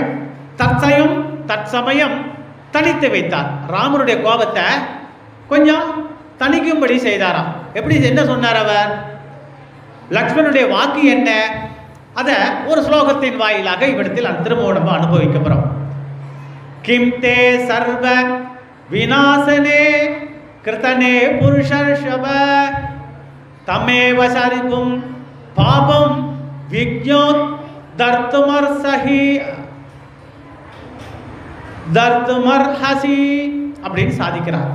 தற்சமயம் தனித்து வைத்தார். ராமனுடைய கோபத்தை கொஞ்சம் தணிக்கும்படி செய்தாராம். எப்படி, என்ன சொன்னார் அவர்? லக்ஷ்மணனுடைய வாக்கு என்ன? அதை ஒரு ஸ்லோகத்தின் வாயிலாக இவ்விடத்தில் திரும்ப நம்ம அனுபவிக்க போறோம். கிம் தே சர்வ விநாசனே கிருதனே புருஷர்ஷப தமேவ சரிகும் பாபம் விக்ஞோத் தர்த்துமர்ஹசி அப்படின்னு சாதிக்கிறார்.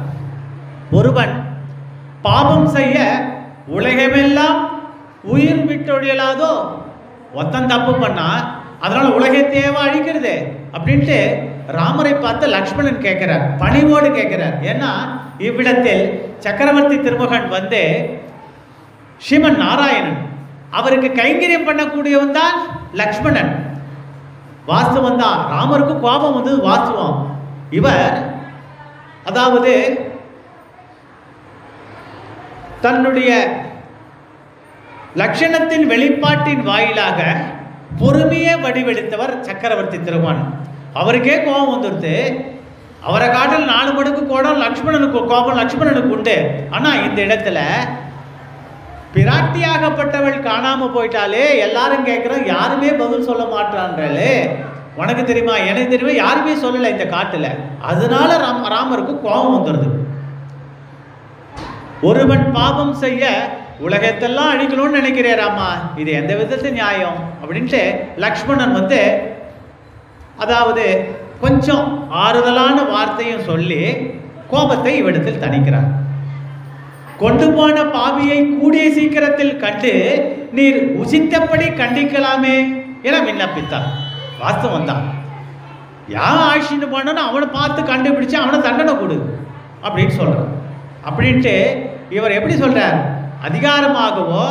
ஒருவன் பாபம் செய்ய உலகமெல்லாம் உயிர் விட்டொழியலாதோ? ஒத்தன் தப்பு பண்ணா அதனால உலகத்தையேவா அழிக்கிறது அப்படின்ட்டு ராமரை பார்த்து லக்ஷ்மணன் கேட்கிறார், பணிவோடு கேட்கிறார். ஏன்னா இவ்விடத்தில் சக்கரவர்த்தி திருமகன் வந்து ஸ்ரீமன் நாராயணன், அவருக்கு கைங்கரியம் பண்ணக்கூடியவன் தான் லக்ஷ்மணன். வாஸ்தவம் தான், ராமருக்கு கோபம் வந்து வாஸ்தவம். இவர் அதாவது தன்னுடைய லட்சணத்தின் வெளிப்பாட்டின் வாயிலாக பொறுமையே வடிவெடுத்தவர் சக்கரவர்த்தி திருமகன். அவருக்கே கோபம் வந்துடுது. அவரை காட்டில் 4 மடங்கு கோபம் லக்ஷ்மணனுக்கு உண்டு. ஆனால் இந்த இடத்துல பிராட்டியாகப்பட்டவள் காணாம போயிட்டாலே எல்லாரும் கேட்குறோம், யாருமே பதில் சொல்ல மாட்டான்றாலே. உனக்கு தெரியுமா, எனக்கு தெரியுமா, யாருமே சொல்லலை இந்த காட்டுல. அதனால ராமருக்கு கோபம் வந்துடுது. ஒருவன் பாவம் செய்ய உலகத்தெல்லாம் அழிக்கணும்னு நினைக்கிறேன் ராமா, இது எந்த விதத்து நியாயம் அப்படின்ட்டு லக்ஷ்மணன் வந்து அதாவது கொஞ்சம் ஆறுதலான வார்த்தையும் சொல்லி கோபத்தை இவ்விடத்தில் தணிக்கிறார். கொண்டு போன பாவியை கூடிய சீக்கிரத்தில் கண்டு நீர் உசித்தபடி கண்டிக்கலாமே என விண்ணப்பித்தார். வாஸ்தவம் தான், யார் ஆட்சின்னு போனோன்னு அவனை பார்த்து கண்டுபிடிச்சு அவனை தண்டனை கொடு அப்படின்னு சொல்றார். அப்படின்ட்டு இவர் எப்படி சொல்றார்? அதிகாரமாகவோ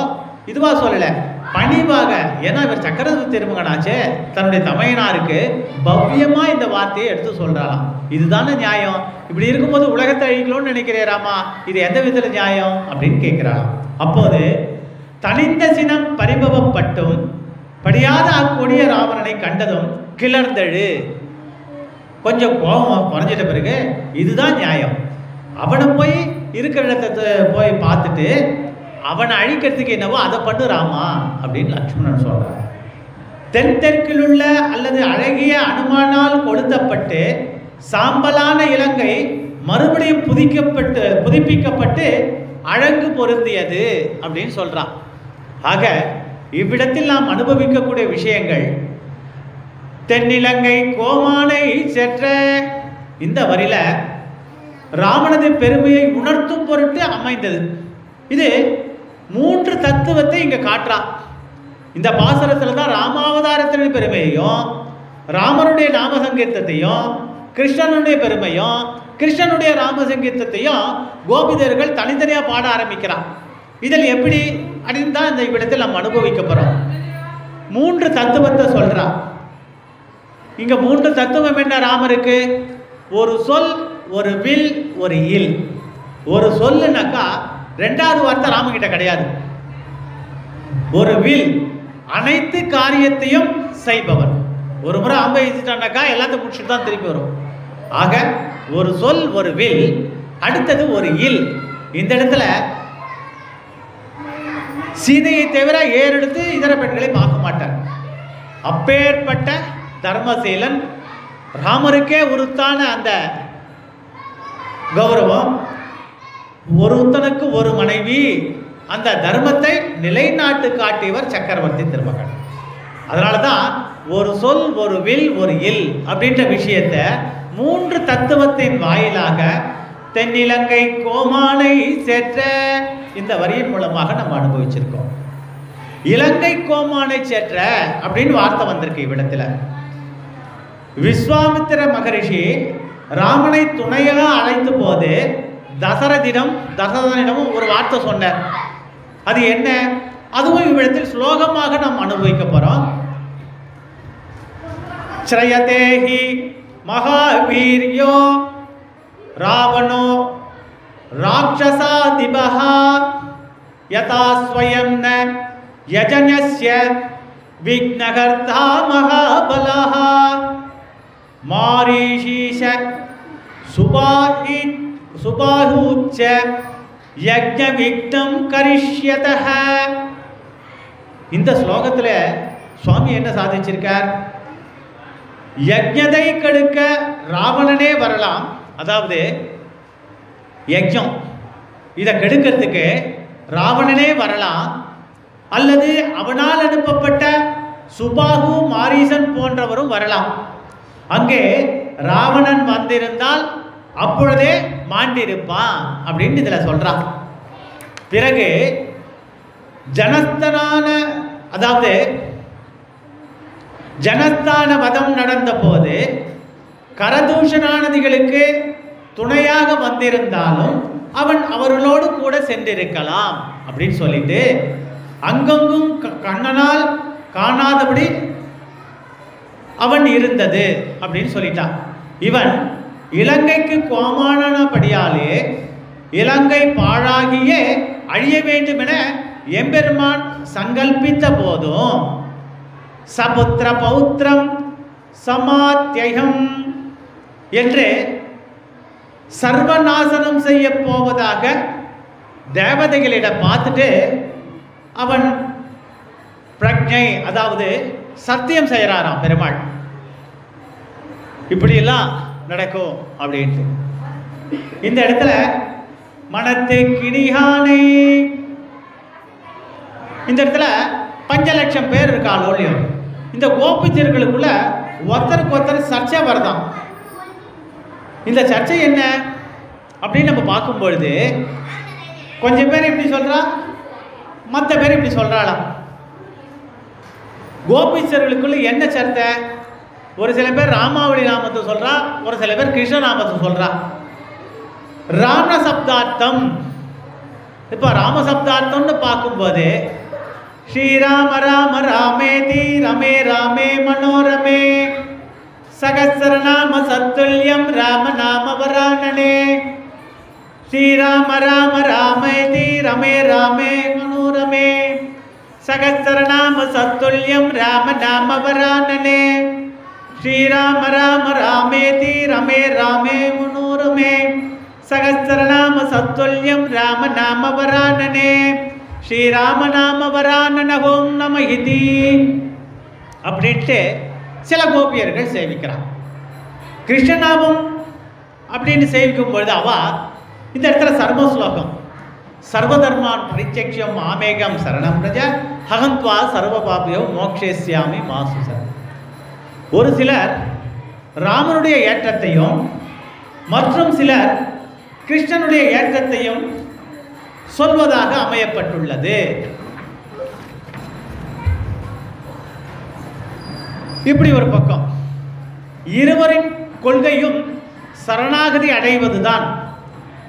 இதுவா சொல்லலை, பணிவாக. ஏன்னா இவர் சக்கரவர்த்தி திருமகனாச்சே, தன்னுடைய தமையனாருக்கு பவ்யமா இந்த வார்த்தையை எடுத்து சொல்றாராம். இதுதானே நியாயம்? இப்படி இருக்கும்போது உலகத்தை அழிக்கணும்னு நினைக்கிறேராமா, இது எந்த விதத்தில் நியாயம் அப்படின்னு கேட்கிறாராம். அப்போது தனிந்த சினம் பரிபவப்பட்டும் படியாத அக்கொடிய ராவணனை கண்டதும் கிளர்ந்தழு. கொஞ்சம் கோபம் குறைஞ்சிட்ட பிறகு இதுதான் நியாயம், அவனை போய் இருக்கிற இடத்தை போய் பார்த்துட்டு அவனை அழிக்கிறதுக்கு என்னவோ அதை பண்ணு ராமா அப்படின்னு லக்ஷ்மணன் சொல்றார். தென்கிழக்கில் உள்ள அல்லது அழகிய அனுமானால் கொளுத்தப்பட்டு சாம்பலான இலங்கை மறுபடியும் புதுப்பிக்கப்பட்டு அழகு பொருந்தியது அப்படின்னு சொல்றான். ஆக இவ்விடத்தில் நாம் அனுபவிக்கக்கூடிய விஷயங்கள் தென்னிலங்கை கோமானை செற்ற இந்த வரியில ராவணது பெருமையை உணர்த்தும் பொருட்டு அமைந்தது. இது 3 தத்துவத்தை இங்க காட்டுறா. இந்த பாசரத்தில் தான் ராமாவதாரத்தின் பெருமையையும், ராமனுடைய நாம சங்கீர்த்தத்தையும், கிருஷ்ணனுடைய பெருமையும், கிருஷ்ணனுடைய ராம சங்கீர்த்தத்தையும் கோபிதர்கள் தனித்தனியாக பாட ஆரம்பிக்கிறான். இதில் எப்படி அப்படின்னு தான் இந்த இவ்விடத்தில் நம்ம அனுபவிக்க போகிறோம். 3 தத்துவத்தை சொல்றா. இங்க 3 தத்துவம் என்ன ராமருக்கு? ஒரு சொல், ஒரு வில், ஒரு இல். ஒரு சொல்லுனாக்கா 2வது வார்த்தை ராமகிட்ட கிடையாது. ஒரு வில், அனைத்து காரியத்தையும் செய்பவர். ஒரு முறை அம்பை எழுதிட்டானாக்கா எல்லாத்தையும் முடிச்சுட்டு தான் திருப்பி வரும். ஆக ஒரு சொல், ஒரு வில், அடுத்தது ஒரு இல். இந்த இடத்துல சீதையை தவிர ஏறெடுத்து இதர பெண்களை பார்க்க மாட்டார். அப்பேற்பட்ட தர்மசீலன், ராமருக்கே உருத்தான அந்த கௌரவம், ஒருத்தனுக்கு ஒரு மனைவி, அந்த தர்மத்தை நிலைநாட்டு காட்டியவர் சக்கரவர்த்தி திருமகன். அதனால தான் ஒரு சொல், ஒரு வில், ஒரு இல் அப்படின்ற விஷயத்தை 3 தத்துவத்தின் வாயிலாக தென்னிலங்கை கோமானை சேற்ற இந்த வரியின் மூலமாக நம்ம அனுபவிச்சிருக்கோம். இலங்கை கோமானை சேற்ற அப்படின்னு வார்த்தை வந்திருக்கு இவ்விடத்தில். விஸ்வாமித்திர மகரிஷி ராமனை துணையாக அழைத்த போது தசரதனிடமும் ஒரு வார்த்தை சொன்னார். அது என்ன? அதுவும் இவ்விடத்தில் ஸ்லோகமாக நாம் அனுபவிக்க போறோம். ஸ்ரயதேஹி மகாவீர்யோ ராவணோ ராட்சசாதிபஹ யதா ஸ்வயம் ந யஜனஸ்ய விக்னகர்த்தா மகாபலஹ மாரீஷீஷ சுபாஹூச்ச யஜ்ஞ விக்னம் கரிஷ்யதஹ. இந்த ஸ்லோகத்தில் சுவாமி என்ன சாதிச்சிருக்கார்? யஜ்ஞத்தை கெடுக்க ராவணனே வரலாம். அதாவது யஜ்ஞம் இதை கெடுக்கிறதுக்கு ராவணனே வரலாம், அல்லது அவனால் அனுப்பப்பட்ட சுபாகு, மாரீசன் போன்றவரும் வரலாம். அங்கே ராவணன் வந்திருந்தால் அப்பொழுதே மாண்டிருப்பான் அப்படின்னு இதுல சொல்றான். பிறகு ஜனஸ்தான வதம் நடந்த போது கரதூஷணானதிகளுக்கு துணையாக வந்திருந்தாலும் அவன் அவர்களோடு கூட சென்றிருக்கலாம் அப்படின்னு சொல்லிட்டு அங்கங்கும் கண்ணனால் காணாதபடி அவன் இருந்தது அப்படின்னு சொல்லிட்டான். இவன் இலங்கைக்கு கோமானபடியாலே இலங்கை பாழாகியே அழிய வேண்டும் என எம்பெருமான் சங்கல்பித்த போதும் சபுத்திர பௌத்திரம் சமாத்யம் என்று சர்வநாசனம் செய்ய போவதாக தேவதைகளிடம் பார்த்துட்டு அவன் பிரக்ஞை, அதாவது சத்தியம் செய்யறாராம் பெருமாள். இப்படியெல்லாம் நடக்கும் அப்படின்ட்டு இந்த இடத்துல மனத்து கிணியானை, இந்த இடத்துல 5 லட்சம் பேர் இருக்காளோ இல்லையோ, இந்த கோபிச்சர்களுக்குள்ள ஒருத்தருக்கு ஒருத்தர் சர்ச்சை வருதான். இந்த சர்ச்சை என்ன அப்படின்னு நம்ம பார்க்கும்பொழுது கொஞ்சம் பேர் இப்படி சொல்றா, மற்ற பேர் இப்படி சொல்றாளாம். கோபிச்சர்களுக்குள்ள என்ன சர்ச்சை? ஒரு சில பேர் ராமாவளி நாமத்தை சொல்றா, ஒரு சில பேர் கிருஷ்ண நாமத்தை சொல்றா. ராம சப்தார்த்தம், இப்போ ராம சப்தார்த்தம்னு பார்க்கும்போது ஸ்ரீராம ராம ராமேதி ரமே ராமே மனோரமே சகஸ்ரநாம சத்துல்யம் ராம நாம வரானனே. ஸ்ரீராம ராம ராமேதி ரமே ராமே மனோரமே சகஸ்ரநாம சத்துல்யம் ராம நாம வரானனே. ஸ்ரீராம ராம ராமேதி ரமே ராமே மனோரமே சகஸ்ரநாம சத்துல்யம் ராம நாம வரானனே. ஸ்ரீராம நாம வரானனஹோம் நம இதி அப்படின்ட்டு சில கோபியர்கள் சேவிக்கிறான். கிருஷ்ணநாமம் அப்படின்னு சேவிக்கும் பொழுது அவ இந்த இடத்துல சர்ம ஸ்லோகம் சர்வதர்மான் பரிச்சக்ஷம் ஆமேகம் சரணம் பிரஜ ஹகந்த்வா சர்வ பாபியோ மோக்ஷேஸ்யாமி மாசுச. ஒரு சிலர் ராமனுடைய ஏற்றத்தையும் மற்றும் சிலர் கிருஷ்ணனுடைய ஏற்றத்தையும் சொல்வதாக அமையப்பட்டுள்ளது. இப்படி ஒரு பக்கம். இருவரின் கொள்கையும் சரணாகதி அடைவதுதான்.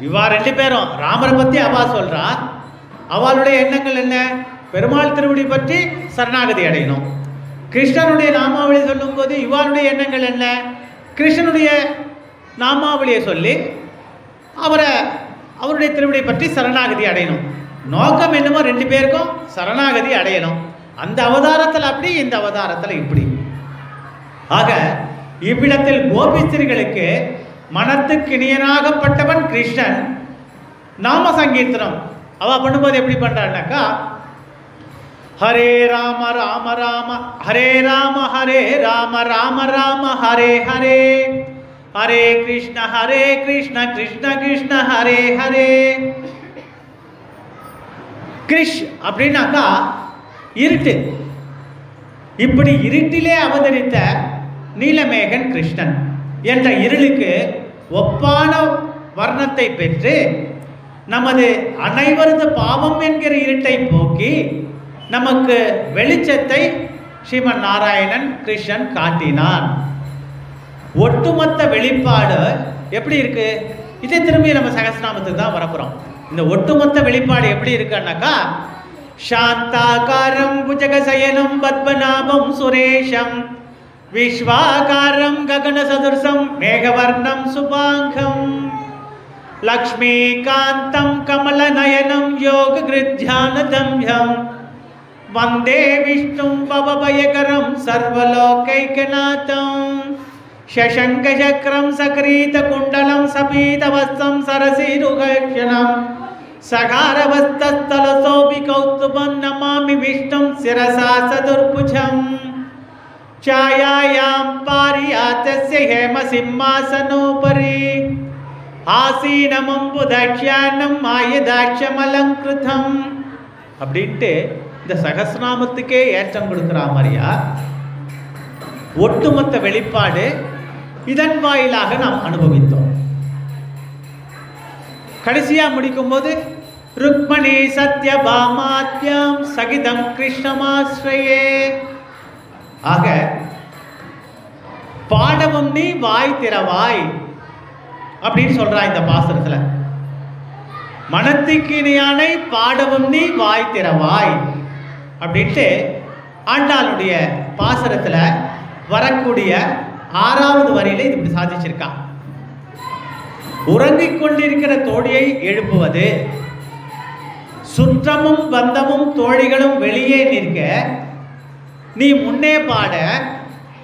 இவா ரெண்டு பேரும் ராமரை பற்றி அவா சொல்றா, அவளுடைய எண்ணங்கள் என்ன? பெருமாள் திருவடி பற்றி சரணாகதி அடையணும். கிருஷ்ணனுடைய நாமாவளி சொல்லும் போது இவாளுடைய எண்ணங்கள் என்ன? கிருஷ்ணனுடைய நாமாவளியை சொல்லி அவருடைய திருவடியை பற்றி சரணாகதி அடையணும். நோக்கம் என்னமோ ரெண்டு பேருக்கும் சரணாகதி அடையணும். அந்த அவதாரத்தில் அப்படி, இந்த அவதாரத்தில் இப்படி. ஆக இவ்விடத்தில் கோபிஸ்திரிகளுக்கு மனத்துக்கினியனாகப்பட்டவன் கிருஷ்ணன். நாம சங்கீர்த்தனம் அவ பண்ணும்போது எப்படி பண்றான்னாக்கா, ஹரே ராம ராம ராம ஹரே ராம ராம ராம ஹரே ஹரே, ஹரே கிருஷ்ண கிருஷ்ண கிருஷ்ண ஹரே ஹரே. கிருஷ் அப்படின்னாக்கா இருட்டு. இப்படி இருட்டிலே அவதரித்த நீலமேகன் கிருஷ்ணன் என்ற இருளுக்கு ஒப்பான வர்ணத்தை பெற்று நமது அனைவரது பாவம் என்கிற இருட்டை போக்கி நமக்கு வெளிச்சத்தை ஸ்ரீமன் நாராயணன் கிருஷ்ணன் காட்டினான். ஒட்டுமொத்த வெளிப்பாடு எப்படி இருக்கு? இதே திரும்பி நம்ம சகஸ்ரநாமத்துக்கு தான் வரப்போறோம். இந்த ஒட்டுமொத்த வெளிப்பாடு எப்படி இருக்குன்னாக்கா, சாந்தாகாரம் புஜகசயனம் பத்மநாபம் சுரேஷம் விஸ்வாகாரம் ககன சதுர்சம் மேகவர்ணம் சுபாங்கம் லக்ஷ்மீகாந்தம் கமலநயனம் யோககிருத்யானதம்யம் வந்தே விஷ்ணும் பவபயகரம் சர்வலோகைகநாதம் சசங்கசக்ரம் சக்ரீதகுண்டலம் சபீதவஸ்தம் சரசிருகக்ஷணம் சகாரவஸ்தலசோபி கௌஸ்துபம் நமாமி விஷ்ணும் சிரசா சதுர்புஜம் ಛಾಯಾಯಾಂ ಪಾರಿಯಾತಸ್ಯ ಹೇಮಸಿಂಹಾಸನೋಪರಿ ஆசீனமம்புதாட்சியானம் மாயதாட்சமலங்கிருதம் அப்படின்ட்டு இந்த சகஸ்ரநாமத்துக்கே ஏற்றம் கொடுக்குற மாதிரியா ஒட்டுமொத்த வெளிப்பாடு இதன் வாயிலாக நாம் அனுபவித்தோம். கடைசியா முடிக்கும் போது ருக்மணி சத்யபாமாத்யாம் சகிதம் கிருஷ்ணமாஸ்ரயே. ஆக பாடவும் நீ வாய் திறவாய் அப்படின்னு சொல்றா இந்த பாசுரத்துல. மனத்துக்கு இணையானை பாடவும் நீ வாய் திறவாய் அப்படின்ட்டு ஆண்டாளுடைய பாசுரத்துல வரக்கூடிய 6வது வரியில இது இப்படி சாதிச்சிருக்கா. உறங்கிக் கொண்டிருக்கிற தோழியை எழுப்புவது, சுற்றமும் பந்தமும் தோழிகளும் வெளியே நிற்க நீ முன்னே பாட,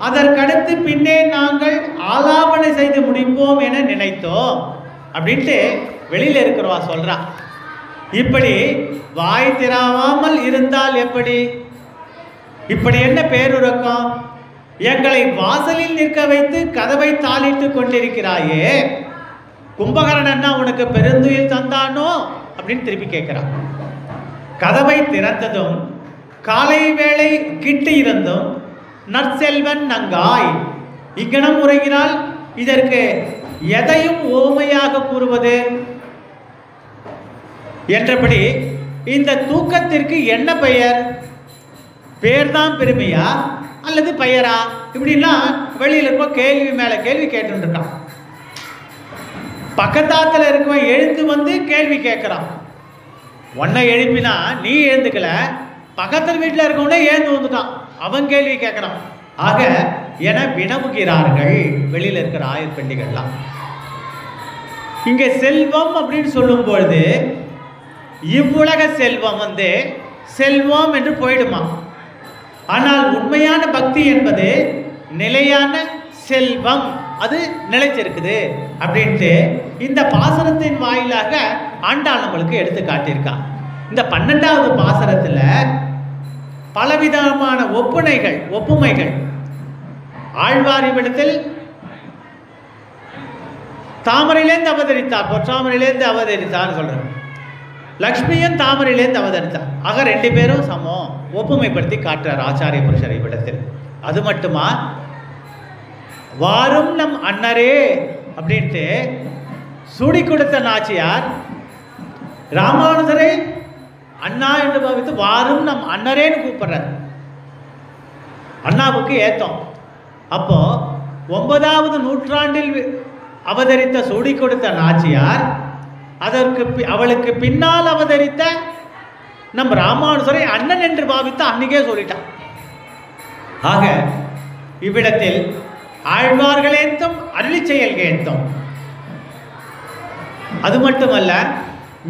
அதற்கடுத்து பின்னே நாங்கள் ஆலாபனை செய்து முடிப்போம் என நினைத்தோம் அப்படின்ட்டு வெளியில இருக்கிறவா சொல்றா. இப்படி வாய் திறவாமல் இருந்தால் எப்படி? இப்படி என்ன பேருறக்கம்? எங்களை வாசலில் நிற்க வைத்து கதவை தாளிட்டு கொண்டிருக்கிறாயே, கும்பகரணன்னா உனக்கு பெருந்துயில் தந்தானோ அப்படின்னு திருப்பி கேட்கிறான். கதவை திறந்ததும் காலை வேளை கிட்டு இருந்தும் நற்செல்வன் நங்காய் இக்கணம் உரைகிறாள். இதற்கு எதையும் ஓமையாக கூறுவது என்றபடி இந்த தூக்கத்திற்கு என்ன பெயர்? பேர்தான் பெருமையா அல்லது பெயரா? இப்படின்னா வெளியில் இருக்க கேள்வி மேல கேள்வி கேட்டு இருக்கான். பக்கத்தாத்துல இருக்கவன் எழுந்து வந்து கேள்வி கேட்கிறான். உன்னை எழுப்பினா நீ எழுந்துக்கல, பக்கத்தில் வீட்டில் இருக்கவனே ஏந்து வந்துட்டான், அவன் கேள்வி கேட்கிறான். ஆக என வினவுகிறார்கள் வெளியில் இருக்கிற ஆயர் பெண்டிகள்லாம். இங்கே செல்வம் அப்படின்னு சொல்லும் பொழுது இவ்வுலக செல்வம் செல்வம் என்று போயிடுமா. ஆனால் உண்மையான பக்தி என்பது நிலையான செல்வம், அது நிலைச்சிருக்குது அப்படின்ட்டு இந்த பாசனத்தின் வாயிலாக ஆண்டாள் நம்மளுக்கு எடுத்து காட்டியிருக்கான். இந்த 12வது பாசனத்தில் பலவிதமான ஒப்புமைகள் ஆழ்வாரிடத்தில் தாமரையிலேருந்து அவதரித்தார், பொற்றாமரையிலேருந்து அவதரித்தார்னு சொல்றேன். லக்ஷ்மியும் தாமரையிலேருந்து அவதரித்தார். ஆக 2 பேரும் சமம் ஒப்புமைப்படுத்தி காட்டுறார் ஆச்சாரிய புருஷர் இவ்விடத்தில். அது மட்டுமா, வாரும் நம் அண்ணரே அப்படின்ட்டு சூடி கொடுத்த நாச்சியார் ராமானுஜரை அண்ணா என்று பாவித்து வாரும் நம் அண்ணரேன்னு கூப்பிடுறார். அண்ணாவுக்கு ஏத்தம். அப்போ 9வது நூற்றாண்டில் அவதரித்த சூடி கொடுத்த நாச்சியார் அவளுக்கு பின்னால் அவதரித்த நம் ராமானுஜரை அண்ணன் என்று பாவித்து அன்னைக்கே சொல்லிட்டான். ஆக இவ்விடத்தில் ஆழ்வார்களேத்தும் அருளி செயல்கேத்தும். அது மட்டுமல்ல,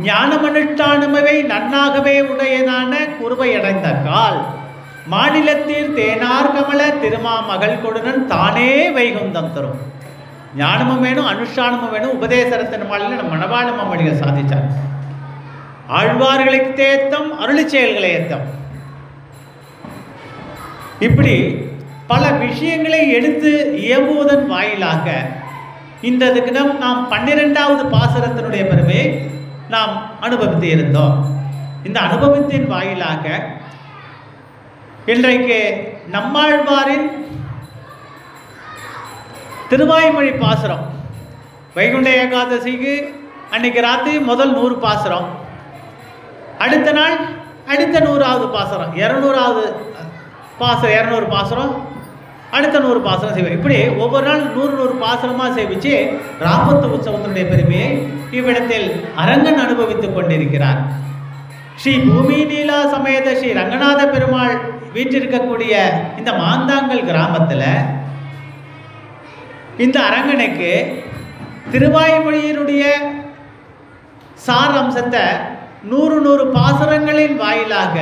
ஞானமனுஷ்டானமவை நன்னாகவே உடையனான குருவையடைந்த கால் மாநிலத்தீர் தேனார் கமல திருமாமகள் கொடுனன் தானே வைகுந்தம் தரும். ஞானமும் வேணும், அனுஷ்டானமும் வேணும். உபதேசரத்தின் மாலையில் நம்ம மணவாள மாமணிகள் சாதிச்சார். ஆழ்வார்களுக்கு தேத்தம், அருளி செயல்களை ஏத்தம். இப்படி பல விஷயங்களை எடுத்து இயம்புவதன் வாயிலாக இந்த தினம் நாம் 12வது பாசுரத்தினுடைய பெருமையை நாம் அனுபவித்து இருந்தோம். இந்த அனுபவத்தின் வாயிலாக இன்றைக்கு நம்மாழ்வாரின் திருவாய்மொழி பாசுரம், வைகுண்ட ஏகாதசிக்கு அன்னைக்கு ராத்திரி முதல் 100 பாசுரம், அடுத்த நாள் அடுத்த 100வது பாசுரம், 200வது பாசுரம், 200 பாசுரம், அடுத்த 100 பாசுரம் செய்வார். இப்படி ஒவ்வொரு நாள் 100 பாசுரமாக சேவித்து ராமத்து உற்சவத்தினுடைய பெருமையை இவ்விடத்தில் அரங்கன் அனுபவித்துக் கொண்டிருக்கிறார். ஸ்ரீ பூமி நீலா சமேத ஸ்ரீ ரங்கநாத பெருமாள் வீற்றிருக்கக்கூடிய இந்த மாந்தாங்கல் கிராமத்தில் இந்த அரங்கனுக்கு திருவாய்மொழியினுடைய சார் அம்சத்தை 100 பாசுரங்களின் வாயிலாக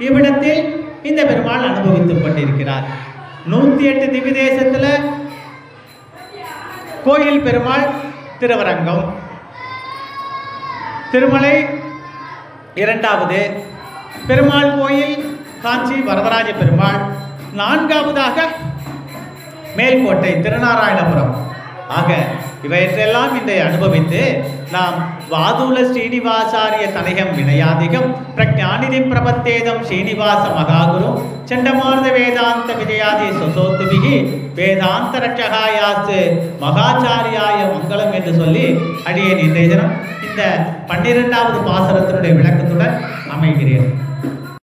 இவ்விடத்தில் இந்த பெருமாள் அனுபவித்துக் கொண்டிருக்கிறார். 108 திவ்ய தேசத்தில் கோயில் பெருமாள் திருவரங்கம், திருமலை 2வது, பெருமாள் கோயில் காஞ்சி வரதராஜ பெருமாள் 4வதாக மேல்கோட்டை திருநாராயணபுரம். ஆக இவற்றையெல்லாம் இன்றை அனுபவித்து நாம் வாதூல ஸ்ரீனிவாசாரிய தனகம் வினயாதிகம் பிரஜாநிதிம் பிரபத்தேதம் ஸ்ரீனிவாச மகாகுரு சண்டமார்த வேதாந்த விஜயாதி சுசோத்துபிகி வேதாந்த ரட்சகாயாஸ்து மகாச்சாரியாய மங்களம் என்று சொல்லி அடியேன் இன்றைய தினம் இந்த 12வது பாசுரத்தினுடைய விளக்கத்துடன் அமைகிறேன்.